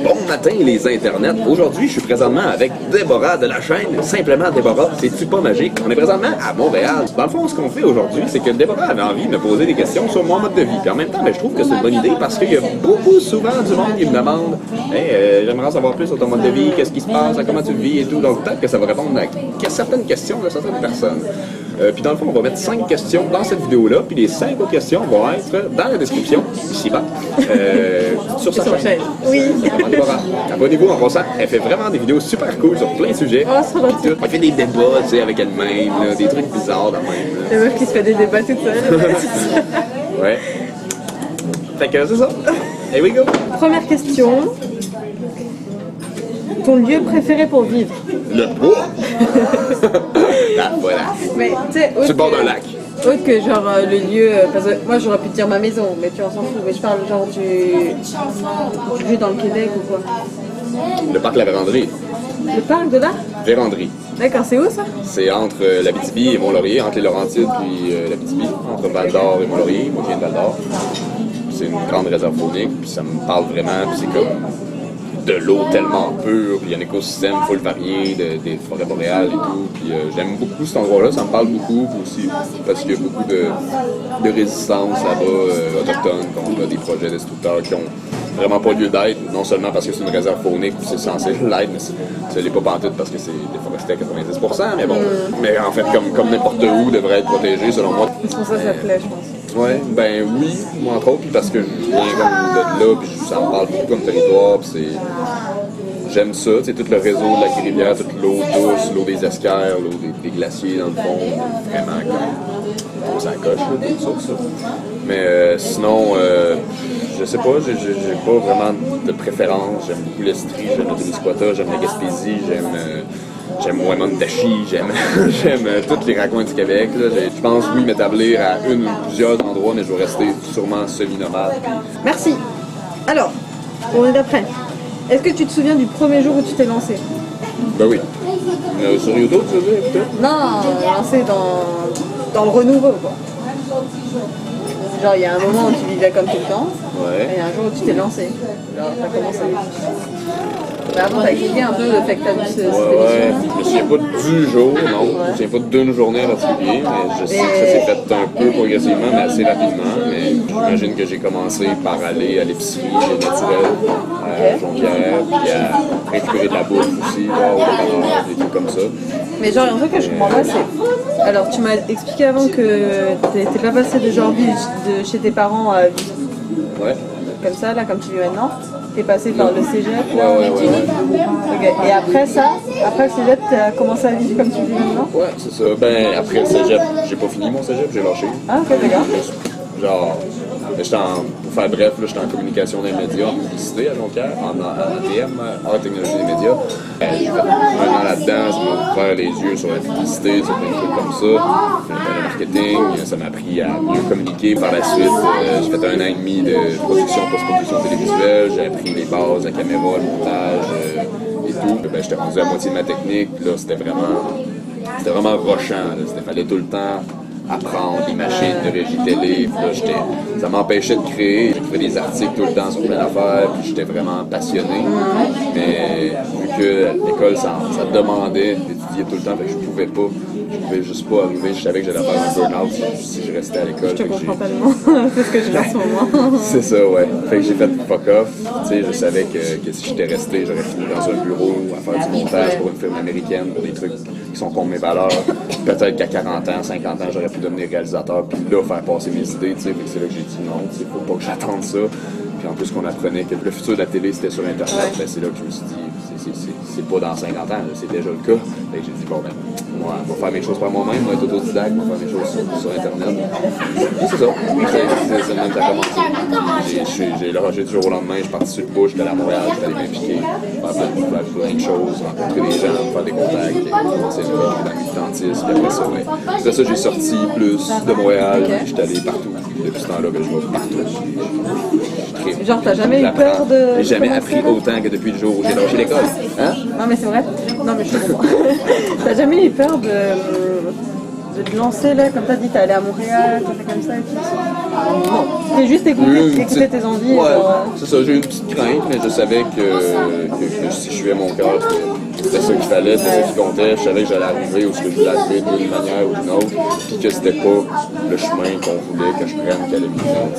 Bon matin les internets. Aujourd'hui, je suis présentement avec Déborah de la chaîne Simplement Déborah. C'est-tu pas magique? On est présentement à Montréal. Dans le fond, ce qu'on fait aujourd'hui, c'est que Déborah avait envie de me poser des questions sur mon mode de vie. Puis en même temps, je trouve que c'est une bonne idée parce qu'il y a beaucoup souvent du monde qui me demande Hey, j'aimerais en savoir plus sur ton mode de vie, qu'est-ce qui se passe, comment tu le vis et tout. Donc peut-être que ça va répondre à certaines questions de certaines personnes. Puis dans le fond, on va mettre 5 questions dans cette vidéo-là, puis les 5 autres questions vont être dans la description, ici-bas, sur sa chaîne. Oui. Abonnez-vous en passant, elle fait vraiment des vidéos super cool sur plein de sujets. Oh, ça va tout. Elle fait des débats, tu sais, avec elle-même, là, des trucs bizarres de même. La meuf qui se fait des débats toute seule. Ouais. Fait que c'est ça. Here we go. Première question. Ton lieu préféré pour vivre? Le bois. Là, voilà. Mais tu sais, Sur le bord d'un lac. autre que genre le lieu, parce que moi j'aurais pu te dire ma maison, mais tu en s'en fous. Mais je parle genre du lieu dans le Québec ou quoi? Le parc La Vérandrie. Le parc de là? Vérandrie. D'accord, c'est où ça? C'est entre l'Abitibi et Mont-Laurier, entre les Laurentides puis l'Abitibi, entre Val-d'Or et Mont-Laurier. Moi, je viens de Val-d'or. C'est une grande réserve faunique, puis ça me parle vraiment, puis c'est comme de l'eau tellement pure, puis il y a un écosystème full varié, des forêts boréales et tout, puis j'aime beaucoup cet endroit-là, ça me parle beaucoup aussi, parce qu'il y a beaucoup de résistance là-bas, autochtone, contre des projets destructeurs qui ont vraiment pas lieu d'être, non seulement parce que c'est une réserve faunique, c'est censé l'être, mais ça l'est pas pantoute parce que c'est déforesté à 90%, mais bon, mais en fait, comme n'importe où devrait être protégé, selon moi. C'est pour ça que ça te plaît, je pense. Ouais, ben oui, moi entre autres, puis parce que je viens comme de là, puis ça me parle beaucoup comme territoire, puis c'est... J'aime ça, tu sais, tout le réseau de la rivière, toute l'eau douce, l'eau des esquerres, l'eau des glaciers dans le fond, vraiment comme ça coche, là, tout ça. Mais sinon, je sais pas, j'ai pas vraiment de préférence, j'aime beaucoup l'Estrie, j'aime le Témiscouata, j'aime la Gaspésie, j'aime Ouamon-Tachi, j'aime tous les raccoins du Québec. Là. Je pense, oui, m'établir à une ou plusieurs endroits, mais je vais rester sûrement semi-nomade. Merci. Alors, on est d'après. Est-ce que tu te souviens du premier jour où tu t'es lancé? Ben oui. Sur YouTube, tu veux dire, peut-être? Non, lancé dans le renouveau, quoi. Genre, il y a un moment où tu vivais comme tout le temps, Ouais. et un jour où tu t'es lancé. Genre, t'as commencé à vivre. Mais avant, t'as expliqué un peu le fait que t'as vu cette émission. Ouais, je me souviens pas du jour, non. Je me souviens pas d'une journée en particulier, mais je sais que ça s'est fait un peu progressivement, mais assez rapidement. Mais j'imagine que j'ai commencé par aller à l'épicerie naturelle, à Jonquière, puis à récupérer de la bouffe aussi, là, au dépanneur, des trucs comme ça. Mais genre, un truc que je comprends pas, c'est... Alors, tu m'as expliqué avant que t'es pas passé de genre vivre de chez tes parents à vivre Ouais. comme ça, là, comme tu vis maintenant. T'es passé par le cégep, Ouais. Ok. Et après ça, après le cégep, t'as commencé à vivre comme tu vis maintenant? Ouais, c'est ça. Ben, après le cégep, j'ai pas fini mon cégep, j'ai lâché. Ah, ok, d'accord. Genre, pour faire bref, là, j'étais en communication des médias, en publicité à Jonquière, en ATM, en technologie des médias. J'ai fait un an là-dedans, ça m'a ouvert les yeux sur la publicité, sur des trucs comme ça. Le marketing, ça m'a appris à mieux communiquer. Par la suite, j'ai fait un an et demi de production, post-production télévisuelle, j'ai appris les bases, la caméra, le montage et tout. Ben, j'étais rendu à moitié de ma technique, là, c'était vraiment rochant, il fallait tout le temps apprendre les machines de régie télé. Puis là, ça m'empêchait de créer. J'écrivais des articles tout le temps sur plein d'affaires, puis j'étais vraiment passionné. Mais vu que l'école, ça demandait d'étudier tout le temps, fait que je pouvais juste pas arriver. Je savais que j'allais faire un burn-out si je restais à l'école. Je te comprends tellement. C'est ce que je fais en ce moment. C'est ça, ouais. Fait que j'ai fait fuck off. Tu sais, je savais que si j'étais resté, j'aurais fini dans un bureau à faire du montage pour une firme américaine, pour des trucs qui sont contre mes valeurs. Peut-être qu'à 40 ans, 50 ans, j'aurais pu devenir réalisateur, puis là, faire passer mes idées, tu sais. C'est là que j'ai dit non, tu sais, faut pas que j'attende ça. Puis en plus, qu'on apprenait que le futur de la télé, c'était sur Internet, ben, c'est là que je me suis dit, c'est pas dans 50 ans, c'est déjà le cas. Fait que j'ai dit, bon, ben, moi, je vais faire mes choses par moi-même, moi, être autodidacte, je vais faire mes choses sur Internet. Et c'est ça. C'est le même que ça a commencé. J'ai lâché du jour au lendemain, je suis parti sur le bush, j'étais allé à Montréal, j'étais allé m'impliquer, faire plein de choses, rencontrer des gens, faire des contacts, commencer à dans le militantisme, puis après ça, ouais. Après ça, j'ai sorti plus de Montréal, puis j'étais allé partout. Depuis ce temps-là, je vais partout. Genre, t'as jamais eu peur de... J'ai jamais appris autant que depuis le jour où j'ai lâché l'école. Hein? Non, mais c'est vrai. Non, mais je te comprends. T'as jamais eu peur de te lancer là, comme t'as dit, t'es allé à Montréal, t'as fait comme ça et tout? Non. T'es juste écouté tes envies. Ouais, genre, c'est ça, j'ai eu une petite crainte, mais je savais que si je suivais mon cœur, c'était ça qu'il fallait, c'était ça qui comptait. Je savais que j'allais arriver où ce que je voulais arriver d'une manière ou d'une autre, puis que c'était pas le chemin qu'on voulait que je prenne qui allait me mener.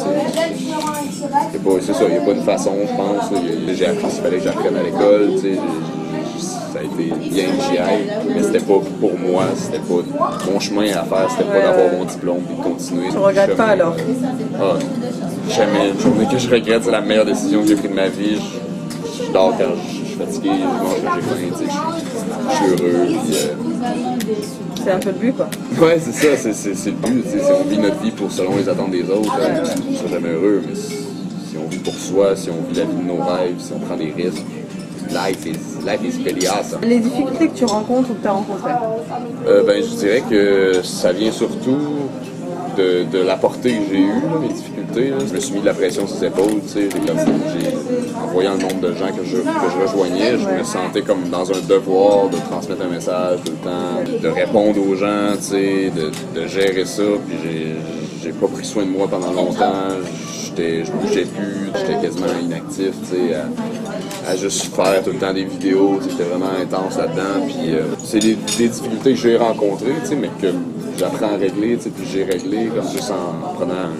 C'est ça, il n'y a pas une façon, je pense. J'ai appris qu'il fallait que j'apprenne à l'école, ça a été bien que j'y aille, mais c'était pas pour moi, c'était pas mon chemin à faire, c'était pas d'avoir mon diplôme et de continuer. Tu regrettes pas alors? Ah, jamais. Une journée que je regrette, c'est la meilleure décision que j'ai prise de ma vie. Je dors quand je suis fatigué, je mange quand j'ai faim, je suis heureux. C'est un peu le but, quoi. Ouais, c'est ça, c'est le but. On vit notre vie selon les attentes des autres, on ne sera jamais heureux, mais si on vit pour soi, si on vit la vie de nos rêves, si on prend des risques, life is pretty awesome. Les difficultés que tu rencontres ou que tu as rencontrées? Je dirais que ça vient surtout de la portée que j'ai eue, mes difficultés. Là. Je me suis mis de la pression sur les épaules. En voyant le nombre de gens que je rejoignais, je me sentais comme dans un devoir de transmettre un message tout le temps, de répondre aux gens, de gérer ça. Puis j'ai pas pris soin de moi pendant longtemps. Je bougeais plus, j'étais quasiment inactif, à juste faire tout le temps des vidéos, c'était vraiment intense là-dedans. Puis c'est des difficultés que j'ai rencontrées, mais que j'apprends à régler, puis j'ai réglé comme juste en prenant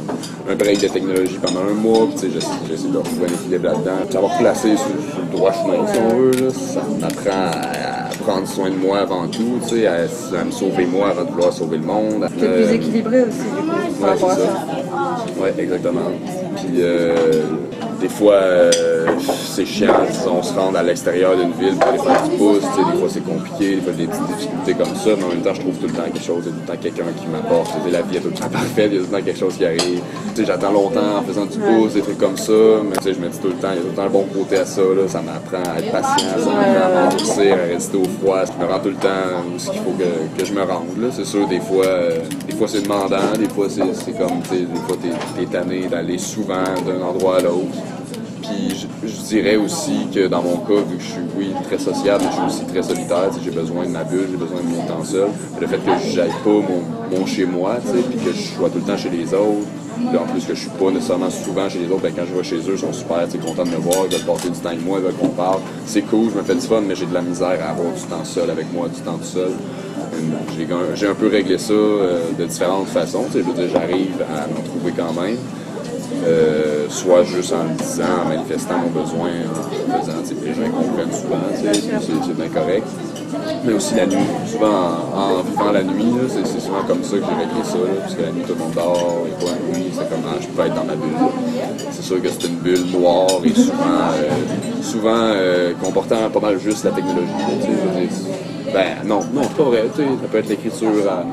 un break de technologie pendant un mois, puis j'essaie de retrouver un équilibre là-dedans. Savoir placer sur le droit chemin, si on veut, là, ça m'apprend à prendre soin de moi avant tout, à me sauver moi avant de vouloir sauver le monde. T'es plus équilibré aussi, du coup, par rapport à ça. Ouais, exactement. Puis des fois, c'est chiant, on se rend à l'extérieur d'une ville pour aller faire du pouce, des fois c'est compliqué, des fois des petites difficultés comme ça, mais en même temps je trouve tout le temps quelque chose, il y a tout le temps quelqu'un qui m'apporte, la vie est tout le temps parfaite, il y a tout le temps quelque chose qui arrive. J'attends longtemps en faisant du pouce, des trucs comme ça, mais je me dis tout le temps, il y a tout le temps un bon côté à ça, là, ça m'apprend à être patient, ça m'apprend à m'endurcir, à rester au froid, ça me rend tout le temps où ce qu'il faut que je me rende. Là. C'est sûr, des fois c'est demandant, des fois c'est comme, des fois t'es tanné d'aller souvent d'un endroit à l'autre. Puis je dirais aussi que dans mon cas, vu que je suis, oui, très sociable, mais je suis aussi très solitaire, j'ai besoin de ma bulle, j'ai besoin de mon temps seul. Le fait que j'aille pas mon chez moi, puis que je sois tout le temps chez les autres, puis en plus que je suis pas nécessairement souvent chez les autres, quand je vais chez eux, ils sont super contents de me voir, ils veulent passer du temps avec moi, ils veulent qu'on parle. C'est cool, je me fais du fun, mais j'ai de la misère à avoir du temps seul avec moi, du temps tout seul. J'ai un peu réglé ça de différentes façons, je veux dire, j'arrive à m'en trouver quand même. Soit juste en le disant, en manifestant mon besoin, en faisant, les gens comprennent souvent, c'est bien correct. Mais aussi la nuit, souvent en vivant la nuit, c'est souvent comme ça que j'ai réglé ça, parce que la nuit tout le monde dort, et quoi, la nuit, c'est comme je peux être dans ma bulle. C'est sûr que c'est une bulle noire et souvent comportant pas mal juste la technologie. Non, c'est pas vrai. Ça peut être l'écriture à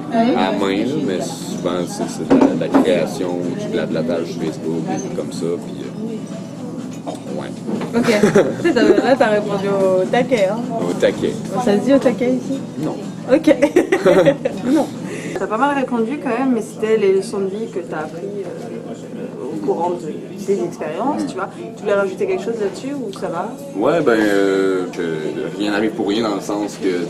main, mais souvent c'est de la création, du blablatage sur Facebook, des trucs comme ça. Puis, ouais. Ok. Là, t'as répondu au taquet. Hein. Au taquet. Ça se dit au taquet ici? Non. Ok. Non. T'as pas mal répondu quand même, mais c'était les leçons de vie que t'as appris au courant de tes expériences, tu vois. Tu voulais rajouter quelque chose là-dessus ou ça va? Ouais, que rien n'arrive pour rien dans le sens que,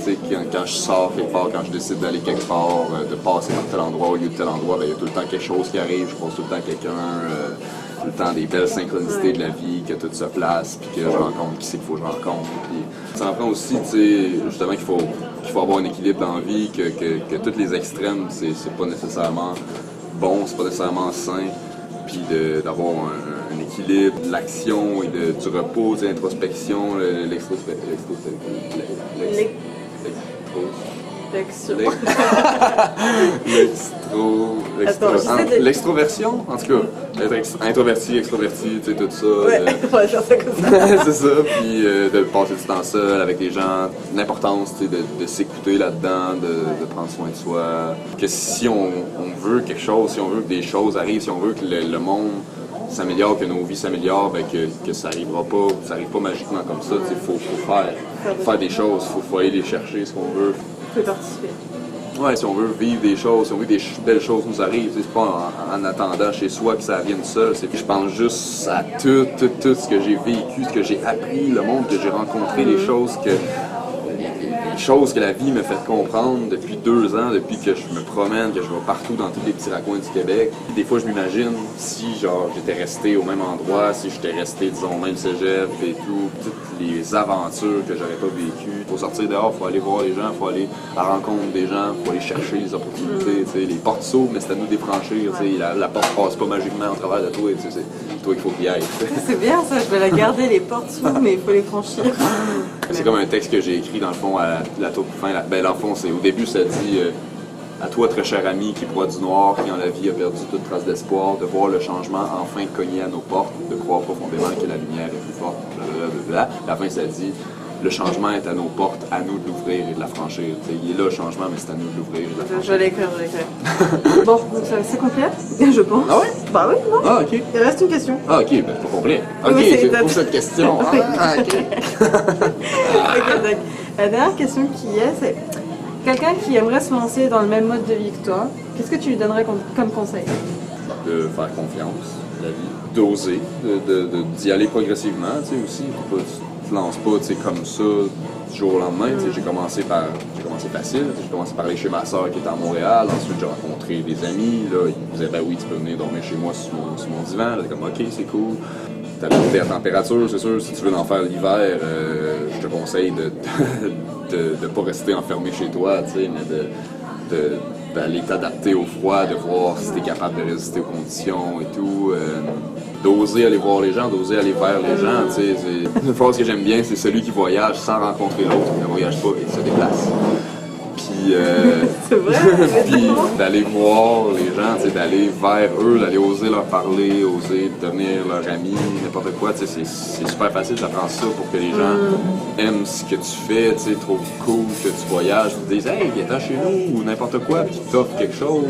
quand je sors quelque part, quand je décide d'aller quelque part, de passer dans tel endroit au lieu de tel endroit, il y a tout le temps quelque chose qui arrive, je croise tout le temps quelqu'un, tout le temps des belles synchronicités de la vie, que tout se place, puis que je rencontre qui c'est qu'il faut que je rencontre. Puis ça apprend aussi, justement, qu'il faut avoir un équilibre dans la vie, que tous les extrêmes, c'est pas nécessairement bon, c'est pas nécessairement sain. Puis d'avoir un équilibre de l'action et du repos, de l'introspection, l'extroversion, en tout cas, être introverti, extroverti, tout ça. Ouais, on va faire ça comme ça. C'est ça, puis de passer du temps seul avec les gens, l'importance de s'écouter là-dedans, de prendre soin de soi. Que si on veut quelque chose, si on veut que des choses arrivent, si on veut que le monde s'améliore, que nos vies s'améliorent, que ça n'arrivera pas, ça n'arrive pas magiquement comme ça. Il faut faire des choses, il faut aller les chercher, ce qu'on veut. Tu peux participer. Ouais, si on veut vivre des choses, si on veut que des belles choses nous arrivent, c'est pas en attendant chez soi que ça vienne seul. C'est que je pense juste à tout ce que j'ai vécu, ce que j'ai appris, le monde que j'ai rencontré, les choses choses que la vie me fait comprendre depuis 2 ans, depuis que je me promène, que je vais partout dans tous les petits raccoins du Québec. Des fois, je m'imagine si, genre, j'étais resté au même endroit, si j'étais resté, disons, au même cégep et tout, toutes les aventures que j'aurais pas vécues. Faut sortir dehors, faut aller voir les gens, faut aller à la rencontre des gens, faut aller chercher les opportunités, tu sais, les portes s'ouvrent, mais c'est à nous de les franchir, tu sais, la porte passe pas magiquement au travers de toi, tu sais, c'est toi qu'il faut qu'il y aille. C'est bien ça, je vais la garder, les portes s'ouvrent, mais il faut les franchir. C'est comme un texte que j'ai écrit dans le fond à la toute fin. Ben, dans le fond, c'est au début, ça dit à toi, très cher ami, qui proie du noir, qui en la vie a perdu toute trace d'espoir, de voir le changement enfin cogner à nos portes, de croire profondément que la lumière est plus forte. Blablabla. La fin, ça dit le changement est à nos portes, à nous de l'ouvrir et de la franchir. T'sais, il est là le changement, mais c'est à nous de l'ouvrir et de la franchir. Je vais l'écrire. Bon, c'est complet, je pense. Ah ouais? Bah oui, non. Ah, ok. Il reste une question. Ah, ok, ben c'est pas complet. Ok, Oui, c'est pour cette question. Ah, ok. Ok, donc, la dernière question qui est, c'est quelqu'un qui aimerait se lancer dans le même mode de vie que toi, qu'est-ce que tu lui donnerais comme conseil? De faire confiance, la vie, d'oser, d'y aller progressivement, tu sais, aussi. Tu te lances pas, tu sais, comme ça, du jour au lendemain. Tu sais, j'ai commencé facile, j'ai commencé par aller chez ma soeur qui était à Montréal, ensuite j'ai rencontré des amis, là, ils me disaient, ben oui, tu peux venir dormir chez moi sur mon divan, là, comme, ok, c'est cool. T'as la température, c'est sûr, si tu veux en faire l'hiver, je te conseille de pas rester enfermé chez toi, tu sais, mais d'aller t'adapter au froid, de voir si t'es capable de résister aux conditions et tout. D'oser aller voir les gens, d'oser aller vers les gens, tu sais. Une phrase que j'aime bien, c'est celui qui voyage sans rencontrer l'autre, ne voyage pas et se déplace. Puis, C'est vrai, puis d'aller voir les gens, d'aller vers eux, d'aller oser leur parler, oser devenir leur ami, n'importe quoi, c'est super facile, d'apprendre ça pour que les gens aiment ce que tu fais, trouvent cool que tu voyages, te disent « Hey, viens-t'en chez nous » ou n'importe quoi, puis qu'ils t'offrent quelque chose.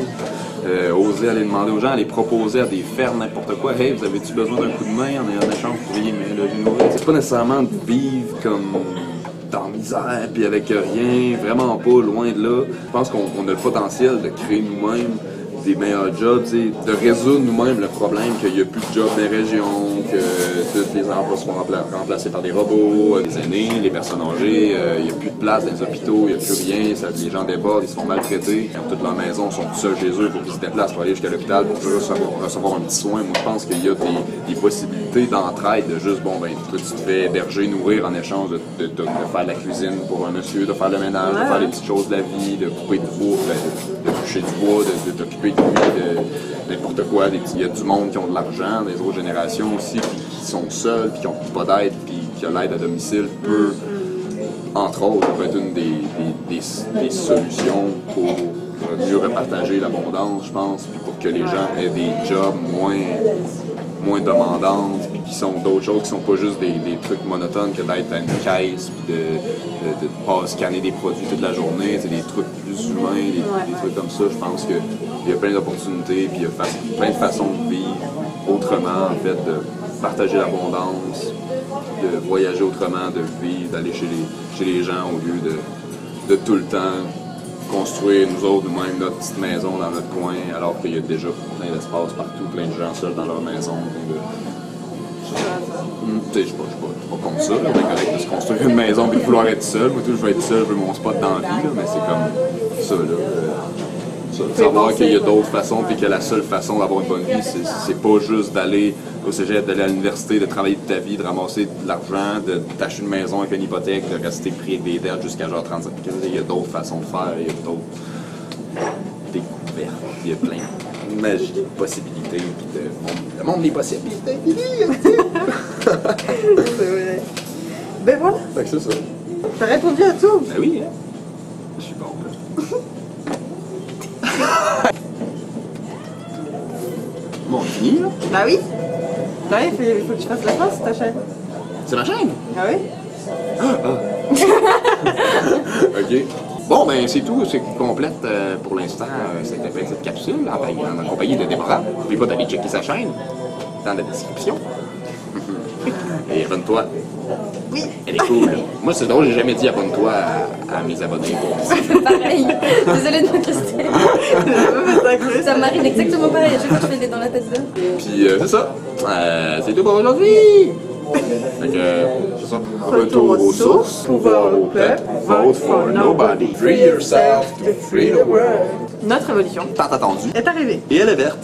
Oser aller demander aux gens, aller proposer à des fermes n'importe quoi. « Hey, vous avez-tu besoin d'un coup de main en échange pour payer mes loger? » C'est pas nécessairement de vivre comme en misère, puis avec rien, vraiment pas, loin de là. Je pense qu'on a le potentiel de créer nous-mêmes des meilleurs jobs, de résoudre nous-mêmes le problème qu'il n'y a plus de jobs dans les régions, que tous les emplois sont remplacés par des robots, les aînés, les personnes âgées, il n'y a plus de place dans les hôpitaux, il n'y a plus rien, les gens débordent, ils se font maltraités, ils ont toute leur maison, ils sont tout seuls chez eux pour qu'ils se déplacent pour aller jusqu'à l'hôpital pour juste recevoir un petit soin. Moi, je pense qu'il y a des possibilités d'entraide, de juste, bon, ben, tu te fais héberger, nourrir en échange de faire la cuisine pour un monsieur, de faire le ménage, de faire les petites choses de la vie, de couper du bois, de toucher du bois, de t'occuper de n'importe quoi. Il y a du monde qui ont de l'argent, des autres générations aussi qui sont seuls, puis qui n'ont pas d'aide, puis qui ont l'aide à domicile peut, entre autres, peut être une des solutions pour mieux repartager l'abondance, je pense, puis pour que les gens aient des jobs moins demandantes, puis qui sont d'autres choses, qui sont pas juste des trucs monotones que d'être à une caisse, puis de pas scanner des produits toute la journée, c'est des trucs plus humains, des trucs comme ça. Je pense qu'il y a plein d'opportunités, puis il y a plein de façons de vivre autrement, en fait, de partager l'abondance, de voyager autrement, de vivre, d'aller chez les gens au lieu de tout le temps construire nous autres nous-mêmes notre petite maison dans notre coin, alors qu'il y a déjà plein d'espace partout, plein de gens seuls dans leur maison. Je suis pas contre ça, on est correct de se construire une maison et de vouloir être seul. Moi, je veux être seul, je veux mon spot dans la vie, là, mais c'est comme ça. Savoir qu'il y a d'autres façons et que la seule façon d'avoir une bonne vie, c'est pas juste d'aller au cégep, d'aller à l'université, de travailler de ta vie, de ramasser de l'argent, de t'acheter une maison avec une hypothèque, de rester pris avec des dettes jusqu'à genre 35. Il y a d'autres façons de faire, il y a d'autres découvertes, il y a plein de magie, de possibilités, puis le monde des possibilités. C'est vrai. Ben voilà. Fait que c'est ça. T'as répondu à tout. Ben oui, hein. Je suis bon. Bon, on finit, là? Bah oui. Bah oui, il faut que tu fasses la fin, c'est ta chaîne. C'est ma chaîne? Ah oui? OK. Bon, ben c'est tout. C'est complète pour l'instant cette capsule en compagnie de Déborah. N'oublie pas d'aller checker sa chaîne dans la description. Et abonne-toi. Oui. Elle est cool. Moi, c'est drôle, j'ai jamais dit abonne-toi à mes abonnés. Pareil. Désolée de m'incruster. Ça m'arrive exactement pareil à chaque fois que je fais des dans la tête d'eux. Puis c'est ça. C'est tout pour aujourd'hui. Fait que, c'est ça. Retour aux sources, pouvoir au peuple, vote for nobody. Free yourself to free the world. Notre révolution Tant attendu. est arrivée. Et elle est verte.